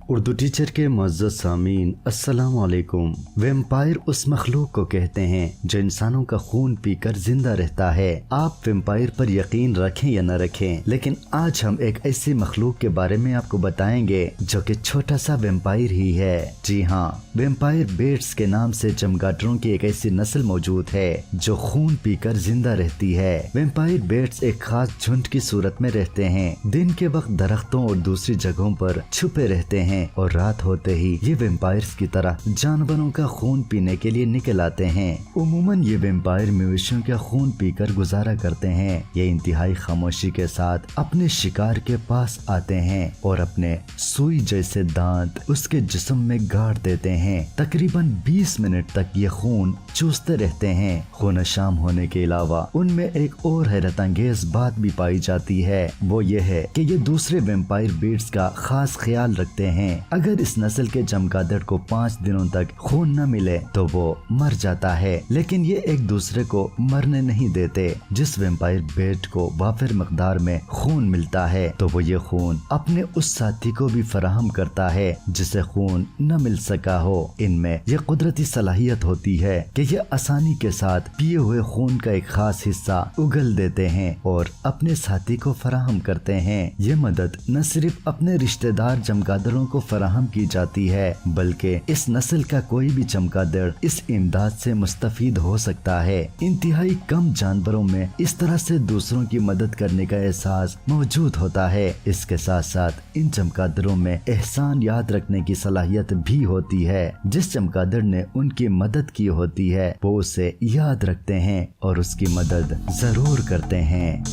Urdu teacher کے معزز سامعین السلام علیکم۔ ویمپائر اس مخلوق کو کہتے ہیں جو انسانوں کا خون پی کر زندہ رہتا ہے۔ آپ ویمپائر پر یقین رکھیں یا نہ رکھیں، لیکن آج ہم ایک ایسی مخلوق کے بارے میں آپ کو بتائیں گے جو کہ چھوٹا سا ویمپائر ہی ہے۔ جی ہاں، ویمپائر بیٹس کے نام سے چمگادڑوں کی ایک ایسی نسل موجود ہے جو خون پی کر زندہ رہتی ہے۔ ویمپائر بیٹس ایک خاص جھنڈ کی صورت میں رہتے ہیں۔ دن کے وقت درختوں اور دوسری جگہوں پر چھپے رہتے ہیں اور رات ہوتے ہی یہ ویمپائرز کی طرح جانوروں کا خون پینے کے لیے نکل آتے ہیں۔ عموماً یہ ویمپائر مویشیوں کا خون پی کر گزارا کرتے ہیں۔ یہ انتہائی خاموشی کے ساتھ اپنے شکار کے پاس آتے ہیں اور اپنے سوئی جیسے دانت اس کے جسم میں گاڑ دیتے ہیں۔ تقریباً 20 منٹ تک یہ خون چوستے رہتے ہیں۔ خون شام ہونے کے علاوہ ان میں ایک اور حیرت انگیز بات بھی پائی جاتی ہے، وہ یہ ہے کہ یہ دوسرے ویمپائر بیٹس کا خاص خیال رکھتے ہیں۔ اگر اس نسل کے چمگادڑ کو 5 دنوں تک خون نہ ملے تو وہ مر جاتا ہے، لیکن یہ ایک دوسرے کو مرنے نہیں دیتے۔ جس ویمپائر بیٹ کو وافر مقدار میں خون ملتا ہے تو وہ یہ خون اپنے اس ساتھی کو بھی فراہم کرتا ہے جسے خون نہ مل سکا ہو۔ ان میں یہ قدرتی صلاحیت ہوتی ہے کہ یہ آسانی کے ساتھ پیے ہوئے خون کا ایک خاص حصہ اگل دیتے ہیں اور اپنے ساتھی کو فراہم کرتے ہیں۔ یہ مدد نہ صرف اپنے رشتہ دار چمگادڑوں کو فراہم کی جاتی ہے بلکہ اس نسل کا کوئی بھی چمگادڑ اس امداد سے مستفید ہو سکتا ہے۔ انتہائی کم جانوروں میں اس طرح سے دوسروں کی مدد کرنے کا احساس موجود ہوتا ہے۔ اس کے ساتھ ساتھ ان چمگادڑوں میں احسان یاد رکھنے کی صلاحیت بھی ہوتی ہے۔ جس چمگادڑ نے ان کی مدد کی ہوتی ہے وہ اسے یاد رکھتے ہیں اور اس کی مدد ضرور کرتے ہیں۔